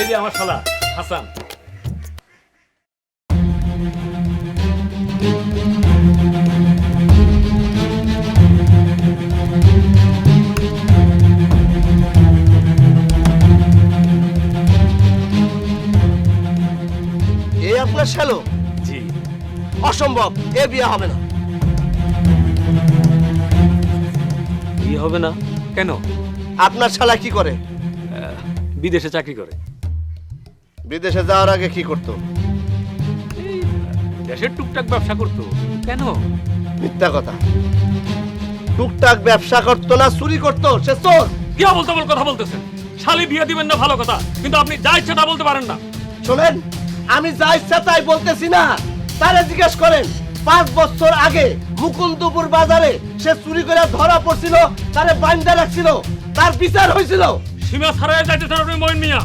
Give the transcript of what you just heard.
এই যে আমার শালা হাসান। এই আপনার শ্যালো? জি। অসম্ভব, এ বিয়ে হবে না। বিয়ে হবে না কেন? আপনার শালা কি করে? বিদেশে চাকরি করে। বিদেশে যাওয়ার আগে কি করতো? দেশের টুকটাক ব্যবসা করতো। কেন? মিথ্যা কথা। টুকটাক ব্যবসা করতো না, চুরি করতো। সে চোর। কি বলতে বল কথা বলতেছেন? শালি বিয়ে দিবেন না ভালো কথা, কিন্তু আপনি যা ইচ্ছা তা বলতে পারেন না। শোনেন, আমি যা ইচ্ছা তাই বলতেছি না। তারে জিজ্ঞেস করেন 5 বছর আগে মুকুন্দপুর বাজারে সে চুরি করে ধরা পড়ছিল, তারে বান্ধা রাখছিল, তার বিচার হয়েছিল। সীমা ছাড়াই যাইতেছেন আপনি মইন মিয়া।